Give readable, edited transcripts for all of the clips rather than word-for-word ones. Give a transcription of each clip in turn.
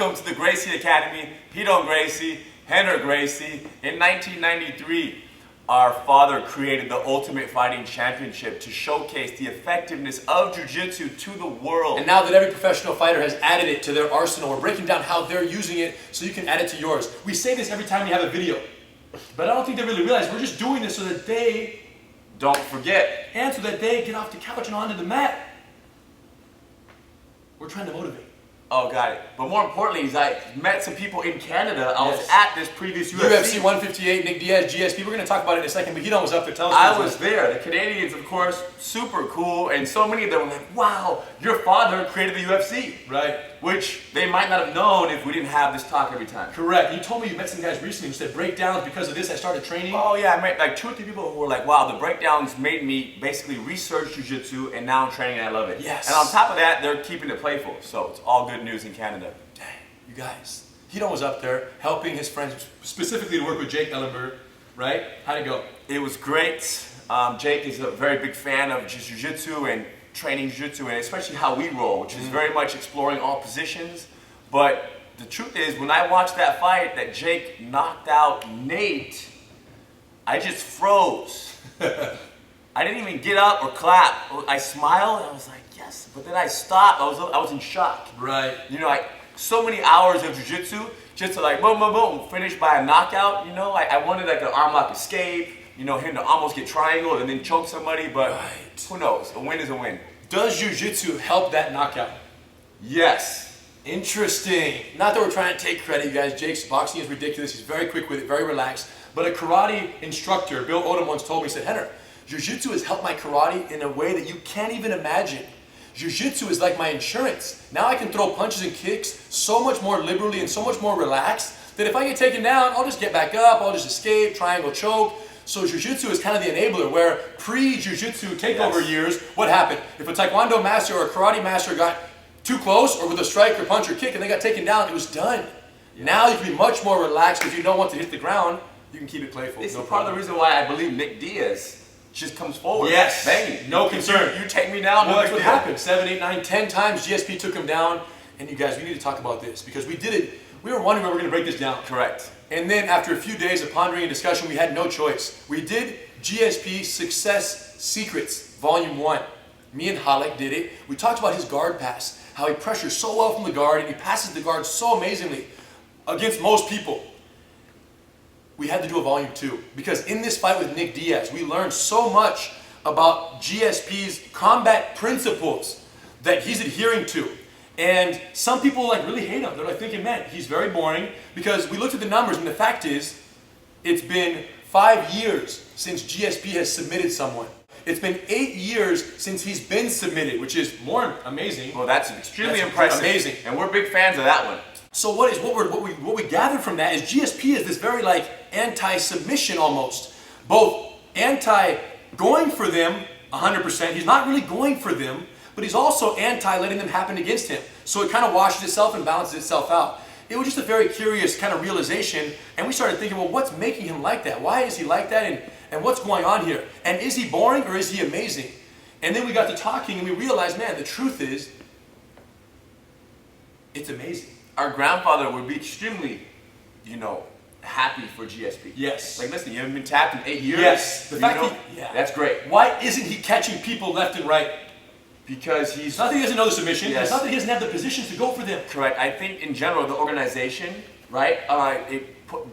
Welcome to the Gracie Academy. Peter and Gracie, Rener Gracie. In 1993, our father created the Ultimate Fighting Championship to showcase the effectiveness of Jiu-Jitsu to the world. And now that every professional fighter has added it to their arsenal, we're breaking down how they're using it so you can add it to yours. We say this every time we have a video, but I don't think they really realize we're just doing this so that they don't forget. And so that they get off the couch and onto the mat. We're trying to motivate. Oh, got it. But more importantly, is I met some people in Canada. I was at this previous UFC. UFC 158, Nick Diaz, GSP. We're going to talk about it in a second, but was up there. Tell us. I was there. The Canadians, of course, super cool. And so many of them were like, wow, your father created the UFC. Right. Which they might not have known if we didn't have this talk every time. Correct. You told me you met some guys recently who said breakdowns because of this. I started training. Oh, yeah. I met like 2 or 3 people who were like, wow, the breakdowns made me basically research jiu-jitsu and now I'm training and I love it. Yes. And on top of that, they're keeping it playful. So it's all good news in Canada. Dang, you guys. Hito was up there helping his friends, specifically to work with Jake Ellenberg, right? How'd it go? It was great. Jake is a very big fan of jiu-jitsu and training jiu-jitsu, and especially how we roll, which is very much exploring all positions. But the truth is, when I watched that fight that Jake knocked out Nate, I just froze. I didn't even get up or clap. I smiled and I was like, yes. But then I stopped. I was in shock. Right. You know, like so many hours of jiu-jitsu just to like boom, boom, boom, finish by a knockout. You know, I wanted like an arm lock escape. You know, him to almost get triangled and then choke somebody. But who knows? A win is a win. Does jiu-jitsu help that knockout? Yes. Interesting. Not that we're trying to take credit, you guys. Jake's boxing is ridiculous. He's very quick with it, very relaxed. But a karate instructor, Bill Odom, once told me, he said, Rener, jiu-jitsu has helped my karate in a way that you can't even imagine. Jiu-jitsu is like my insurance. Now I can throw punches and kicks so much more liberally and so much more relaxed that if I get taken down, I'll just get back up, I'll just escape, triangle choke. So jiu-jitsu is kind of the enabler where pre-jiu-jitsu takeover years, what happened? If a taekwondo master or a karate master got too close or with a strike or punch or kick and they got taken down, it was done. Yeah. Now you can be much more relaxed because you know once to hit the ground, you can keep it playful. This is part of the reason why I believe Nick Diaz just comes forward. Yes. Banging. No concern. You take me down. Well, that's what happened. 7, 8, 9, 10 times GSP took him down. And you guys, we need to talk about this because we did it. We were wondering where we're going to break this down. Correct. And then after a few days of pondering and discussion, we had no choice. We did GSP Success Secrets, Volume 1. Me and Halek did it. We talked about his guard pass, how he pressures so well from the guard and he passes the guard so amazingly against most people. We had to do a Volume 2 because in this fight with Nick Diaz, we learned so much about GSP's combat principles that he's adhering to. And some people like really hate him. They're like thinking, man, he's very boring because we looked at the numbers and the fact is, it's been 5 years since GSP has submitted someone. It's been 8 years since he's been submitted, which is more amazing. Well, that's extremely impressive. Amazing. And we're big fans of that one. So what we gathered from that is GSP is this very like anti-submission almost. Both anti-going for them 100%. He's not really going for them, but he's also anti-letting them happen against him. So it kind of washes itself and balances itself out. It was just a very curious kind of realization, and we started thinking, well, what's making him like that? Why is he like that, and what's going on here? And is he boring or is he amazing? And then we got to talking and we realized, man, the truth is, it's amazing. Our grandfather would be extremely, you know, happy for GSP. Yes. Like, listen, you haven't been tapped in 8 years. Yes. The fact that's great. Why isn't he catching people left and right? Because he's... It's not that he doesn't know the submission. Yes. It's not that he doesn't have the positions to go for them. Correct. I think in general, the organization, right,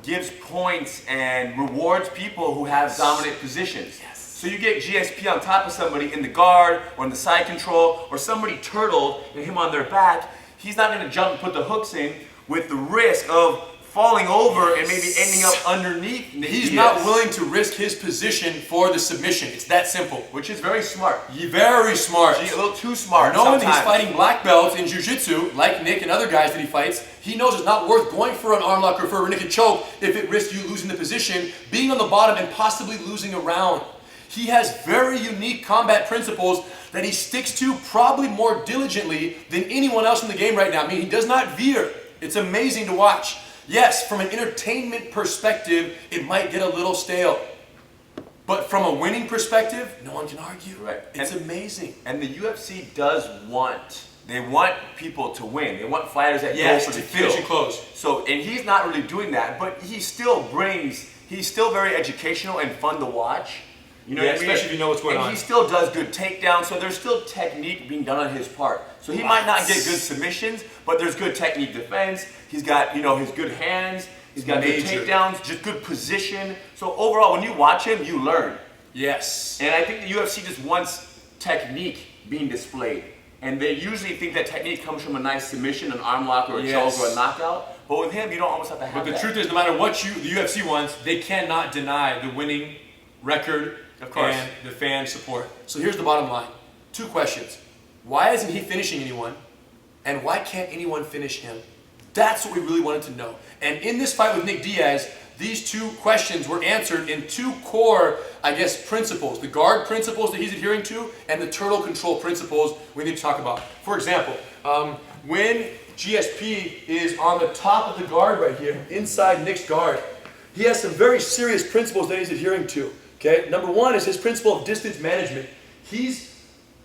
gives points and rewards people who have dominant positions. Yes. So you get GSP on top of somebody in the guard or in the side control or somebody turtled and him on their back. He's not going to jump and put the hooks in with the risk of falling over and maybe ending up underneath Nick He's Diaz. not willing to risk his position for the submission. It's that simple. Which is very smart. Very smart. A little too smart Knowing sometimes. he's fighting black belts in jiu-jitsu, like Nick and other guys that he fights, he knows it's not worth going for an arm lock or for a naked choke if it risks you losing the position, being on the bottom, and possibly losing a round. He has very unique combat principles that he sticks to probably more diligently than anyone else in the game right now. I mean, he does not veer. It's amazing to watch. Yes, from an entertainment perspective, it might get a little stale. But from a winning perspective, no one can argue. Right. It's amazing. And the UFC does want they want people to win. They want fighters that Yes, go for the to finish kill. and close. So, and he's not really doing that, but he still brings, he's still very educational and fun to watch. You know Yeah, what I mean? especially if you know what's going on. And he still does good takedowns, so there's still technique being done on his part. So he might not get good submissions, but there's good technique defense. He's got, you know, his good hands. He's got good takedowns, just good position. So overall, when you watch him, you learn. Yes. And I think the UFC just wants technique being displayed. And they usually think that technique comes from a nice submission, an arm lock, or a choke, or a knockout. But with him, you don't almost have to have But the that. truth is, no matter what the UFC wants, they cannot deny the winning record Of course. and the fan support. So here's the bottom line. 2 questions. Why isn't he finishing anyone? And why can't anyone finish him? That's what we really wanted to know. And in this fight with Nick Diaz, these 2 questions were answered in 2 core, I guess, principles. The guard principles that he's adhering to and the turtle control principles we need to talk about. For example, when GSP is on the top of the guard right here, inside Nick's guard, he has some very serious principles that he's adhering to. Okay? Number 1 is his principle of distance management.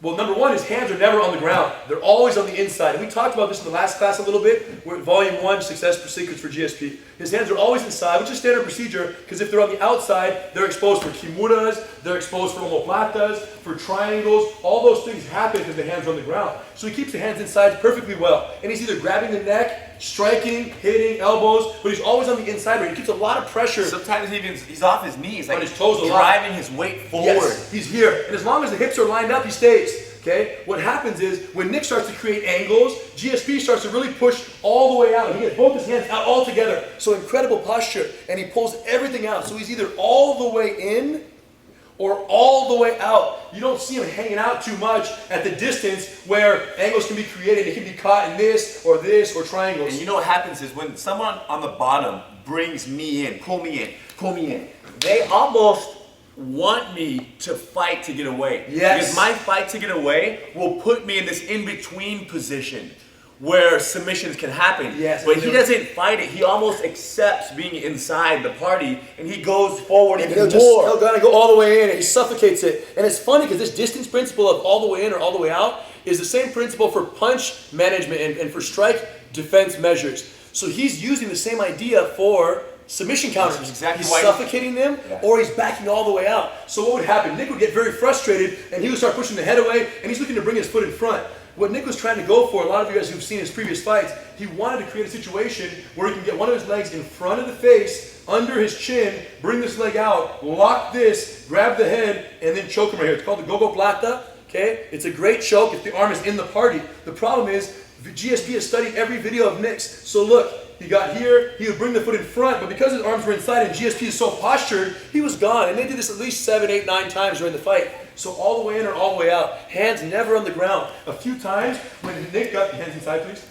Number 1, his hands are never on the ground. They're always on the inside. And we talked about this in the last class a little bit. We're at Volume 1, Success Secrets for GSP. His hands are always inside, which is standard procedure, because if they're on the outside, they're exposed for kimuras, they're exposed for omoplatas, for triangles. All those things happen because the hands are on the ground. So he keeps the hands inside perfectly well. And he's either grabbing the neck, striking, hitting, elbows, but he's always on the inside where he keeps a lot of pressure. Sometimes he's off his knees, like on his toes a lot. driving his weight forward. Yes, he's here. And as long as the hips are lined up, he stays. Okay? What happens is when Nick starts to create angles, GSP starts to really push all the way out. And he gets both his hands out all together. So incredible posture. And he pulls everything out. So he's either all the way in or all the way out. You don't see him hanging out too much at the distance where angles can be created. It can be caught in this or triangles. And you know what happens is when someone on the bottom brings me in, pull me in, they almost want me to fight to get away. Yes. Because my fight to get away will put me in this in-between position where submissions can happen. Yes. But he doesn't fight it. He almost accepts being inside the party and he goes forward even more. He'll go all the way in and he suffocates it. And it's funny because this distance principle of all the way in or all the way out is the same principle for punch management and for strike defense measures. So he's using the same idea for submission counters. Exactly. He's suffocating them or he's backing all the way out. So what would happen? Nick would get very frustrated and he would start pushing the head away and he's looking to bring his foot in front. What Nick was trying to go for, a lot of you guys who've seen his previous fights, he wanted to create a situation where he can get one of his legs in front of the face, under his chin, bring this leg out, lock this, grab the head, and then choke him right here. It's called the go-go plata. Okay? It's a great choke if the arm is in the party. The problem is, GSP has studied every video of Nick's. So look, he got here, he would bring the foot in front, but because his arms were inside and GSP is so postured, he was gone. And they did this at least 7, 8, 9 times during the fight. So all the way in or all the way out. Hands never on the ground. A few times when Nick got, hands inside please.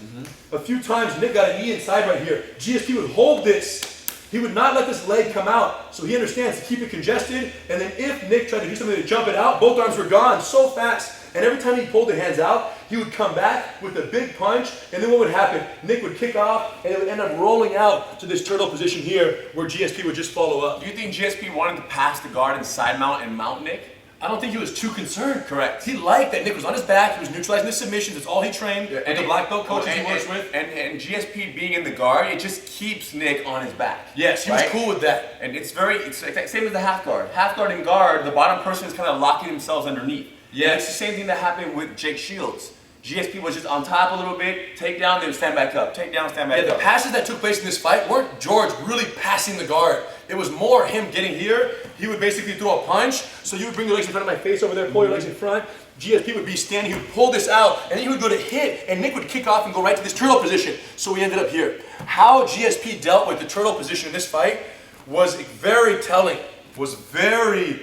A few times Nick got a knee inside right here. GSP would hold this. He would not let this leg come out. So he understands to keep it congested. And then if Nick tried to do something to jump it out, both arms were gone so fast. And every time he pulled the hands out, he would come back with a big punch, and then what would happen? Nick would kick off, and it would end up rolling out to this turtle position here, where GSP would just follow up. Do you think GSP wanted to pass the guard and side mount and mount Nick? I don't think he was too concerned. Correct. He liked that Nick was on his back, he was neutralizing the submissions, that's all he trained, and the black belt coaches he works with. And GSP being in the guard, it just keeps Nick on his back. Yes, he was cool with that. And it's like same as the half guard. Half guard and guard, the bottom person is kind of locking themselves underneath. Yeah, it's the same thing that happened with Jake Shields. GSP was just on top a little bit, take down, then stand back up, take down, stand back up. Yeah, the passes that took place in this fight weren't George really passing the guard. It was more him getting here. He would basically throw a punch, so you would bring your legs in front of my face over there, pull your legs in front. GSP would be standing, he would pull this out, and then he would go to hit, and Nick would kick off and go right to this turtle position. So we ended up here. How GSP dealt with the turtle position in this fight was very telling, was very,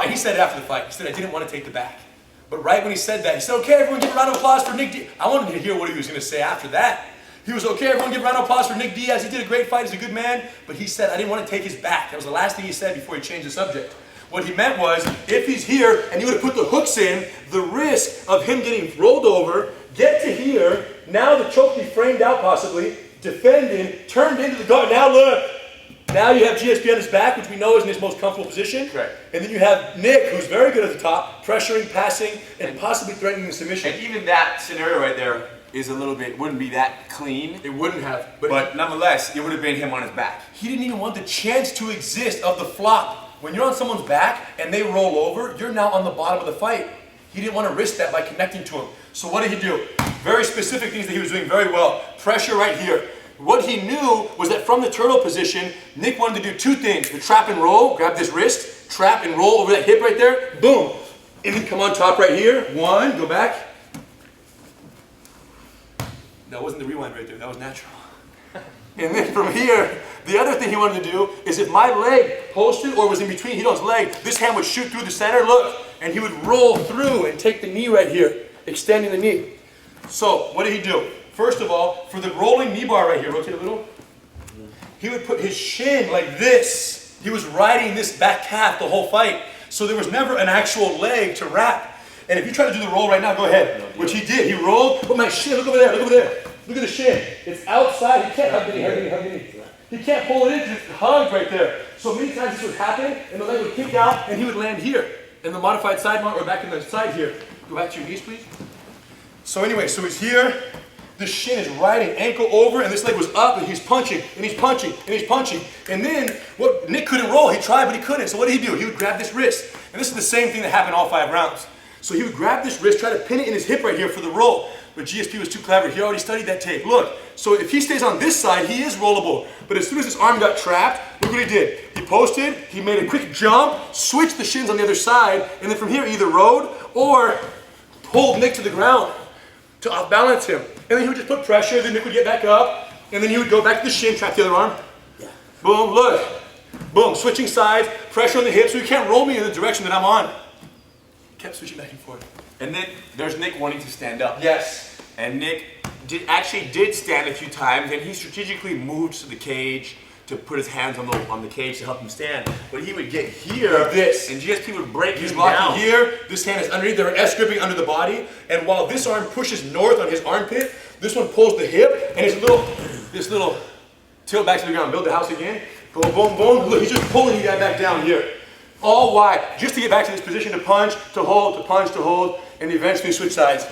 he said it after the fight. He said, I didn't want to take the back. But right when he said that, he said, okay, everyone give a round of applause for Nick Diaz. I wanted to hear what he was going to say after that. He was, okay, everyone give a round of applause for Nick Diaz. He did a great fight, he's a good man. But he said, I didn't want to take his back. That was the last thing he said before he changed the subject. What he meant was, if he's here and you would have put the hooks in, the risk of him getting rolled over, get to here, now the choke be framed out possibly, defending, turned into the guard. Now look, Now you have GSP on his back, which we know is in his most comfortable position. Correct. And then you have Nick, who's very good at the top, pressuring, passing, and possibly threatening the submission. And even that scenario right there is a little bit, wouldn't be that clean. It wouldn't have. But nonetheless, it would have been him on his back. He didn't even want the chance to exist of the flop. When you're on someone's back and they roll over, you're now on the bottom of the fight. He didn't want to risk that by connecting to him. So what did he do? Very specific things that he was doing very well. Pressure right here. What he knew was that from the turtle position, Nick wanted to do two things. The trap and roll, grab this wrist, trap and roll over that hip right there, boom. And then come on top right here. One, go back. That wasn't the rewind right there, that was natural. And then from here, the other thing he wanted to do is if my leg posted or was in between Hito's leg, this hand would shoot through the center, look, and he would roll through and take the knee right here, extending the knee. So, what did he do? First of all, for the rolling knee bar right here, rotate a little, he would put his shin like this. He was riding this back calf the whole fight. So there was never an actual leg to wrap. And if you try to do the roll right now, go ahead. Which he did. He rolled, but my shin, look over there, look over there. Look at the shin. It's outside. He can't hug the knee, hug the knee, hug the knee. He can't pull it in, just hugged right there. So many times this would happen, and the leg would kick out, and he would land here. In the modified side mount, or back in the side here. Go back to your knees, please. So anyway, so he's here. The shin is riding ankle over, and this leg was up, and he's punching, and he's punching, and he's punching. And then, what Nick couldn't roll. He tried, but he couldn't. So what did he do? He would grab this wrist. And this is the same thing that happened all 5 rounds. So he would grab this wrist, try to pin it in his hip right here for the roll. But GSP was too clever. He already studied that tape. Look, so if he stays on this side, he is rollable. But as soon as his arm got trapped, look what he did. He posted, he made a quick jump, switched the shins on the other side, and then from here either rode or pulled Nick to the ground to off-balance him. And then he would just put pressure, then Nick would get back up, and then he would go back to the shin, trap the other arm. Yeah. Boom, look. Boom, switching sides, pressure on the hips, so you can't roll me in the direction that I'm on. Kept switching back and forth. And then there's Nick wanting to stand up. Yes. And Nick actually did stand a few times, and he strategically moved to the cage to put his hands on the cage to help him stand. But he would get here, like this, and GSP would break He's him locking down. here, this hand is underneath, they're S-gripping under the body, and while this arm pushes north on his armpit, this one pulls the hip, and this little tilt back to the ground, build the house again, boom, boom, boom, look, he's just pulling the guy back down here. All why? Just to get back to this position to punch, to hold, to punch, to hold, and eventually switch sides.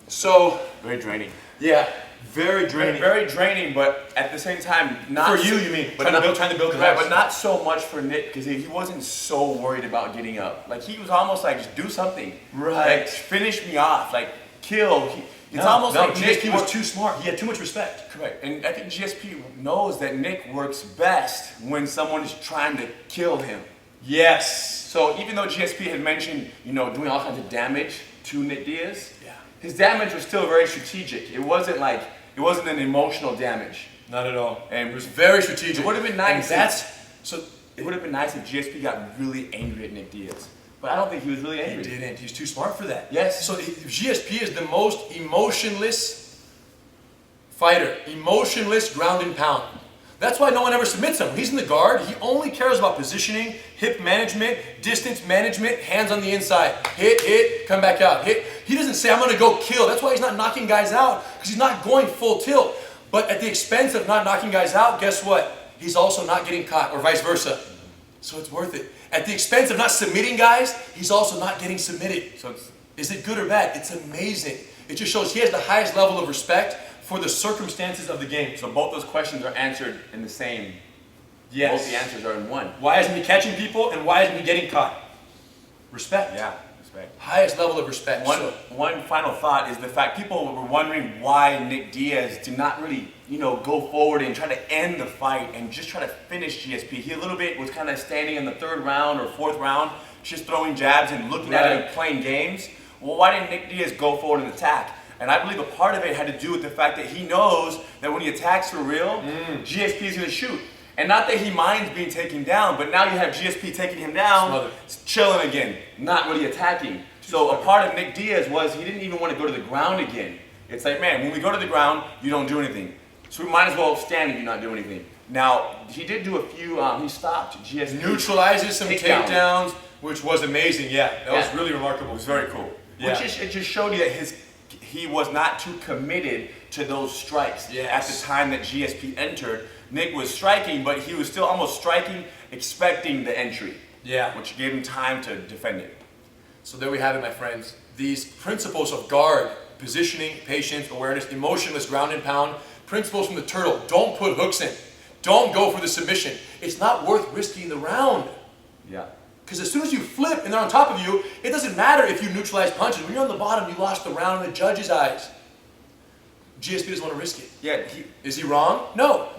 So, Very draining. yeah, very draining. Very draining, but at the same time, not For you mean? But Trying to build the right, house. but not so much for Nick, because he wasn't so worried about getting up. Like, he was almost like, just do something. Right. Like, finish me off. Like, kill. It's almost like GSP was Nick too smart. He had too much respect. Correct. And I think GSP knows that Nick works best when someone is trying to kill him. Yes. So even though GSP had mentioned, doing all kinds of damage to Nick Diaz, Yeah. his damage was still very strategic. It wasn't an emotional damage. Not at all. And It was very strategic. It would have been nice. It It would have been nice if GSP got really angry at Nick Diaz. But I don't think he was really angry. He didn't. He's too smart for that. Yes. So GSP is the most emotionless fighter. Emotionless ground and pound. That's why no one ever submits him. He's in the guard. He only cares about positioning, hip management, distance management, hands on the inside. Hit, come back out. Hit. He doesn't say, I'm going to go kill. That's why he's not knocking guys out, because he's not going full tilt. But at the expense of not knocking guys out, guess what? He's also not getting caught, or vice versa. So it's worth it. At the expense of not submitting guys, he's also not getting submitted. So is it good or bad? It's amazing. It just shows he has the highest level of respect for the circumstances of the game. So both those questions are answered in the same. Yes. Both the answers are in one. Why isn't he catching people, and why isn't he getting caught? Respect. Yeah, respect. Highest level of respect. One final thought is the fact people were wondering why Nick Diaz did not really, go forward and try to end the fight and just try to finish GSP. He a little bit was kind of standing in the 3rd round or 4th round, just throwing jabs and looking at him playing games. Well, why didn't Nick Diaz go forward and attack? And I believe a part of it had to do with the fact that he knows that when he attacks for real, GSP is going to shoot. And not that he minds being taken down, but now you have GSP taking him down, chilling again, not really attacking. So a part of Nick Diaz was he didn't even want to go to the ground again. It's like, man, when we go to the ground, you don't do anything. So we might as well stand and you not do anything. Now, he did do a few, he stopped GSP. Neutralizes some takedowns, which was amazing, yeah. That was really remarkable. It was very cool. Yeah. It just showed you that he was not too committed to those strikes. Yes. At the time that GSP entered, Nick was striking, but he was still almost striking, expecting the entry. Yeah. Which gave him time to defend it. So there we have it, my friends. These principles of guard, positioning, patience, awareness, emotionless ground and pound, principles from the turtle. Don't put hooks in. Don't go for the submission. It's not worth risking the round. Yeah. Because as soon as you flip and they're on top of you, it doesn't matter if you neutralize punches. When you're on the bottom, you lost the round in the judge's eyes. GSP doesn't want to risk it. Yeah. Is he wrong? No.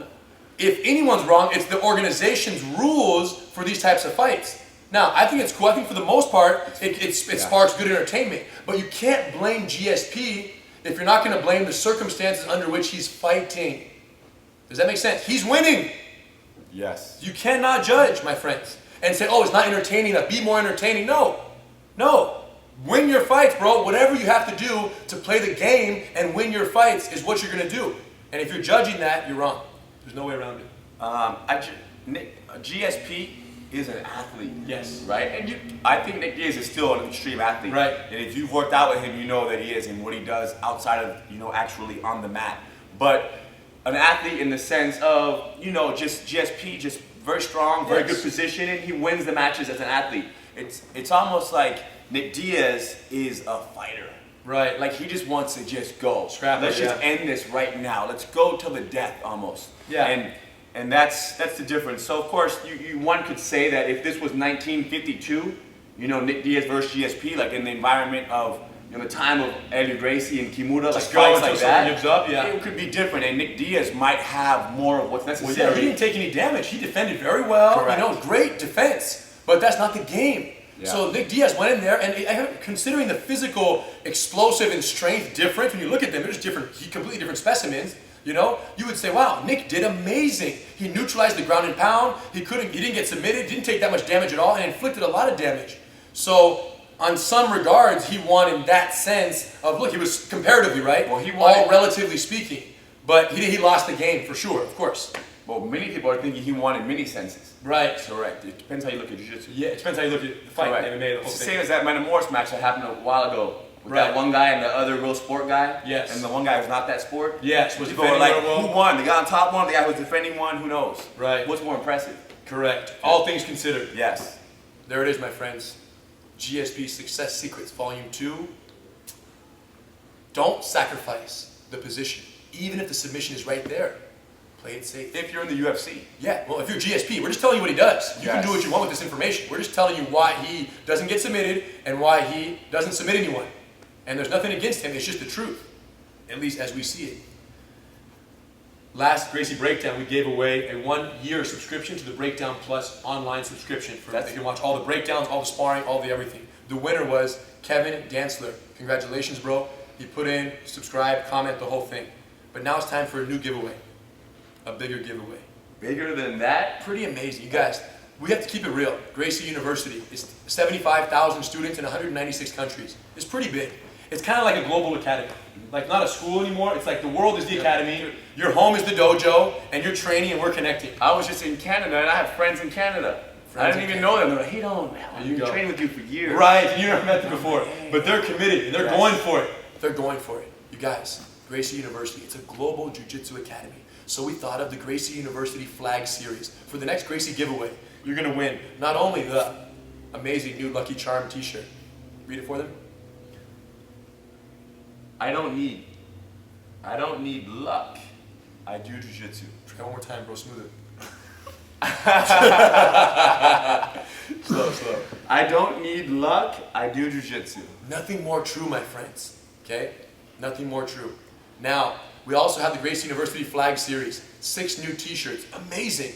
If anyone's wrong, it's the organization's rules for these types of fights. Now, I think it's cool. I think for the most part, it sparks good entertainment. But you can't blame GSP if you're not going to blame the circumstances under which he's fighting. Does that make sense? He's winning. Yes. You cannot judge, my friends, and say, oh, it's not entertaining enough. Be more entertaining. No. No. Win your fights, bro. Whatever you have to do to play the game and win your fights is what you're going to do. And if you're judging that, you're wrong. There's no way around it. GSP is an athlete. Yes. Right? And I think Nick Diaz is still an extreme athlete. Right. And if you've worked out with him, you know that he is and what he does outside of, actually on the mat. But an athlete in the sense of, just GSP, just very strong, very good position, and he wins the matches as an athlete. It's almost like Nick Diaz is a fighter. Right. Like he just wants to just go. Scrap it, Let's just end this right now. Let's go till the death almost. Yeah. And that's the difference. So of course, one could say that if this was 1952, Nick Diaz versus GSP, like in the environment of the time of Elio Gracie and Kimura, like Just go fights until like someone that, gives up, yeah. it could be different. And Nick Diaz might have more of what's necessary. Well, yeah, he didn't take any damage. He defended very well. Correct. Great defense. But that's not the game. Yeah. So Nick Diaz went in there, and considering the physical, explosive, and strength difference, when you look at them, they're just completely different specimens. You would say, wow, Nick did amazing. He neutralized the ground and pound. He didn't get submitted, didn't take that much damage at all, and inflicted a lot of damage. So, on some regards, he won in that sense of, look, he was comparatively, right? Well, he won. All relatively speaking. But he lost the game, for sure, of course. Well, many people are thinking he won in many senses. Right. Correct. It depends how you look at jiu-jitsu. Yeah, it depends how you look at the fight, Correct. MMA, the whole It's the thing. same as that Metamoris match that happened a while ago. With Right. that one guy and the other real sport guy. Yes. And the one guy who's not that sport. Yes, was People were defending like, well. who won? The guy on top won, the guy who's defending one, who knows? Right. What's more impressive? Correct. All things considered. Yes. There it is, my friends. GSP Success Secrets, Volume 2. Don't sacrifice the position. Even if the submission is right there, play it safe. If you're in the UFC. Yeah, well, if you're GSP, we're just telling you what he does. You can Yes. do what you want with this information. We're just telling you why he doesn't get submitted and why he doesn't submit anyone. And there's nothing against him, it's just the truth, at least as we see it. Last Gracie Breakdown, we gave away a 1-year subscription to the Breakdown Plus online subscription. You can watch all the breakdowns, all the sparring, all the everything. The winner was Kevin Dantzler. Congratulations, bro. He put in, subscribe, comment, the whole thing. But now it's time for a new giveaway. A bigger giveaway. Bigger than that? Pretty amazing. You guys, we have to keep it real. Gracie University is 75,000 students in 196 countries. It's pretty big. It's kind of like a global academy. Like not a school anymore. It's like the world is the academy. Your home is the dojo, and you're training and we're connecting. I was just in Canada and I have friends in Canada. I didn't even know them. They're like, hey, I've been training with you for years. Right, and you never met them before. But they're committed and they're going for it. They're going for it. You guys, Gracie University, it's a global jiu-jitsu academy. So we thought of the Gracie University flag series. For the next Gracie giveaway, you're going to win not only the amazing new Lucky Charm t-shirt. Read it for them. I don't need luck. I do jiu-jitsu. Try one more time, bro. Smooth it. Slow. I don't need luck. I do jiu-jitsu. Nothing more true, my friends. Okay? Nothing more true. Now, we also have the Gracie University flag series. 6 new t-shirts. Amazing.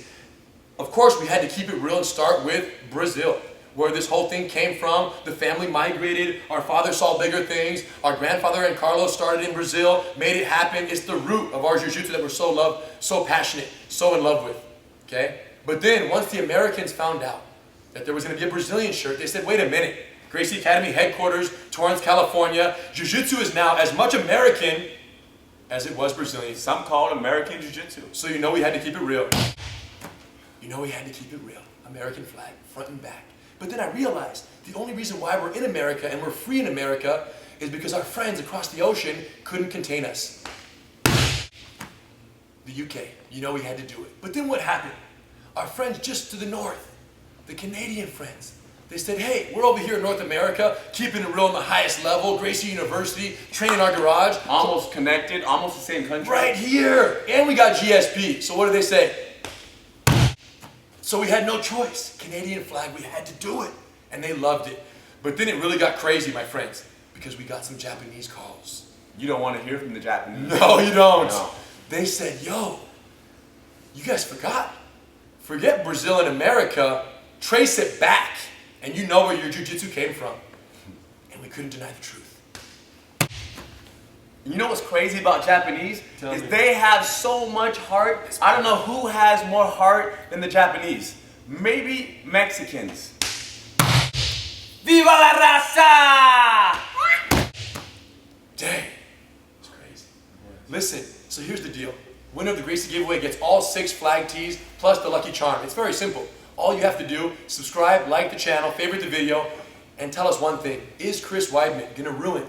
Of course, we had to keep it real and start with Brazil, where this whole thing came from. The family migrated. Our father saw bigger things. Our grandfather and Carlos started in Brazil, made it happen. It's the root of our jiu-jitsu that we're so passionate, so in love with. Okay? But then, once the Americans found out that there was going to be a Brazilian shirt, they said, wait a minute. Gracie Academy headquarters, Torrance, California. Jiu-jitsu is now as much American as it was Brazilian. Some call it American Jiu-Jitsu. So we had to keep it real. We had to keep it real. American flag, front and back. But then I realized the only reason why we're in America and we're free in America is because our friends across the ocean couldn't contain us. the UK. You know we had to do it. But then what happened? Our friends just to the north, the Canadian friends, they said, hey, we're over here in North America, keeping it real on the highest level, Gracie University, training our garage. Almost connected, almost the same country. Right here. And we got GSP. So what do they say? So we had no choice. Canadian flag, we had to do it. And they loved it. But then it really got crazy, my friends, because we got some Japanese calls. You don't want to hear from the Japanese. No, you don't. No. They said, yo, you guys forgot. Forget Brazil and America. Trace it back. And you know where your jiu-jitsu came from. And we couldn't deny the truth. You know what's crazy about Japanese? Tell me. They have so much heart. I don't know who has more heart than the Japanese. Maybe Mexicans. Viva la raza! Dang, it's crazy. Listen, so here's the deal. Winner of the Gracie giveaway gets all 6 flag tees plus the lucky charm. It's very simple. All you have to do, subscribe, like the channel, favorite the video, and tell us one thing. Is Chris Weidman gonna ruin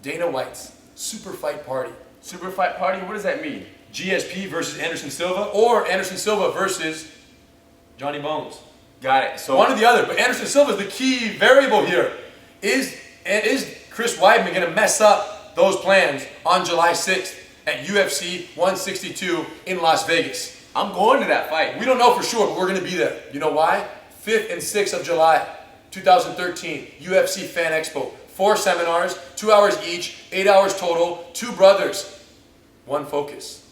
Dana White's super fight party? Super fight party? What does that mean? GSP versus Anderson Silva, or Anderson Silva versus Johnny Bones? Got it. So One or the other, but Anderson Silva is the key variable here. Is Chris Weidman gonna mess up those plans on July 6th at UFC 162 in Las Vegas? I'm going to that fight. We don't know for sure, but we're going to be there. You know why? 5th and 6th of July, 2013, UFC Fan Expo. 4 seminars, 2 hours each, 8 hours total, 2 brothers, 1 focus.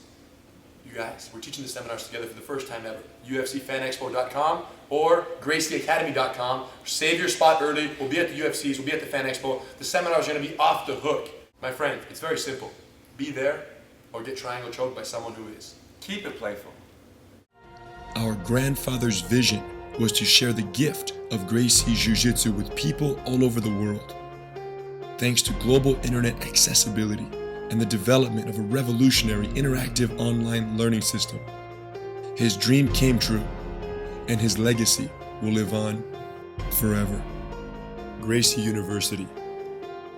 You guys, we're teaching the seminars together for the first time ever. UFCFanExpo.com or GracieAcademy.com. Save your spot early. We'll be at the UFCs, we'll be at the Fan Expo. The seminars are going to be off the hook. My friend, it's very simple. Be there or get triangle choked by someone who is. Keep it playful. Our grandfather's vision was to share the gift of Gracie Jiu-Jitsu with people all over the world. Thanks to global internet accessibility and the development of a revolutionary interactive online learning system, his dream came true, and his legacy will live on forever. Gracie University.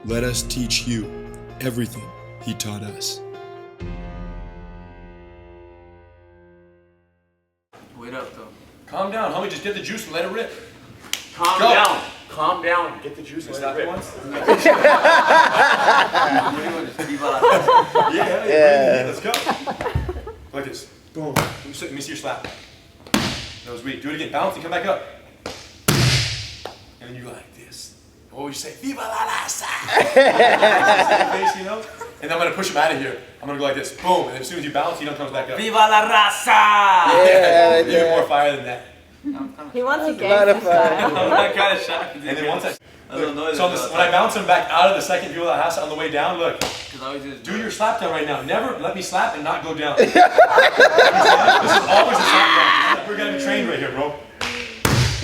Let us teach you everything he taught us. Wait up, though. Calm down, homie. Just get the juice and let it rip. Calm Go. down. Calm down. Get the juice and let it rip. Yeah. Let's go. Like this. Boom. Let me see your slap. That was weak. Do it again. Bounce and come back up. And then you go like this. What would you say? Viva la raza! Face, you know? And then I'm going to push him out of here. I'm going to go like this. Boom. And then as soon as you bounce, he comes back up. Viva la raza! Yeah. Even more fire than that. He wants a gangster style. I'm not kind of shocked. And then once I don't know so when I bounce him back out of the second Viva la raza on the way down, look. Do your slap down right now. Never let me slap and not go down. This is always a slap down. We're going to be trained right here, bro.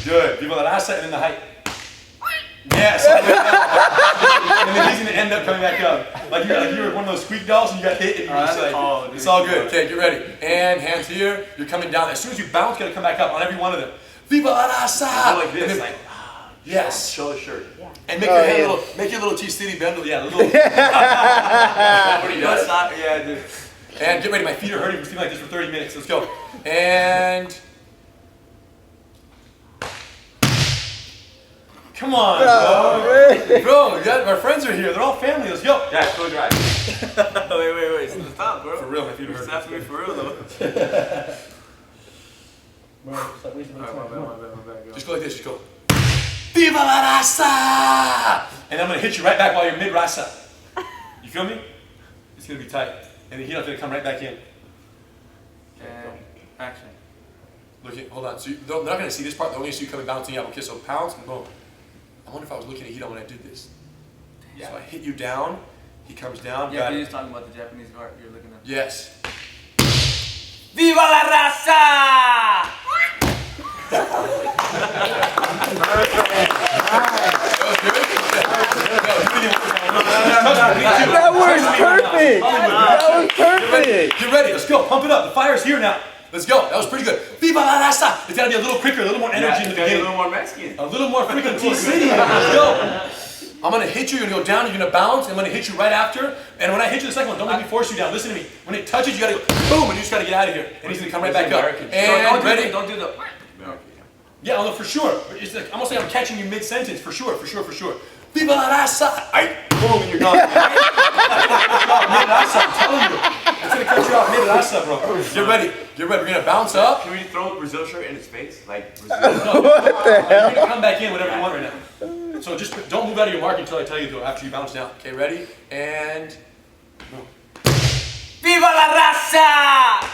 Good. Viva la raza and then the height. Yes. And then he's going to end up coming back up. Like you were one of those squeak dolls and you got hit and you're just like, it's all good. Okay, get ready. And hands here. You're coming down. As soon as you bounce, you got to come back up on every one of them. Viva la raza! Like this, like, yes. Show the shirt. Yeah. And make your head a little, make your little T-City bend. Yeah, a little. What he does. Yeah, dude. And get ready. My feet are hurting from sleeping like this for 30 minutes. Let's go. And. Come on, bro. Bro, yeah, our friends are here. They're all family. Let's go. Yeah, go drive. wait. Stop, bro. For real, my feet are hurting. Stop me for real, though. Stop wasting my time. My bad. Just go like this. Just go. Viva la raza! And I'm going to hit you right back while you're mid-raza. You feel me? It's going to be tight. And the heel's going to come right back in. And action. Look at, hold on. So they're not going to see this part. They're only see you coming bouncing out. Okay, so pounce and boom. I wonder if I was looking at Hito when I did this. Yeah. So I hit you down. He comes down. Yeah, you're just talking about the Japanese art you're looking at. Yes. Viva la raza! That was perfect! That was perfect! Get ready. Let's go. Pump it up. The fire's here now. Let's go. That was pretty good. Viva la raza! It's got to be a little quicker, a little more energy in the beginning. A little more Mexican. A little more freaking T-City. Let's go. I'm gonna hit you, you're gonna go down, you're gonna bounce, I'm gonna hit you right after. And when I hit you the second one, don't let me force you down. Listen to me. When it touches, you gotta go boom, and you just gotta get out of here. And he's gonna come right back up. And ready? Don't do the. Yeah, no, for sure. It's like, almost like I'm catching you mid-sentence, for sure. Viva la raza! Boom, and you're gone. Mid-raza, I'm telling you. It's gonna cut you off mid-raza, bro. Get ready. We're gonna bounce up. Can we throw a Brazil shirt in his face? Like Brazil? No, you're gonna come back in whatever you want right now. So just don't move out of your mark until I tell you to after you bounce down. Okay, ready? And boom. Viva la raza!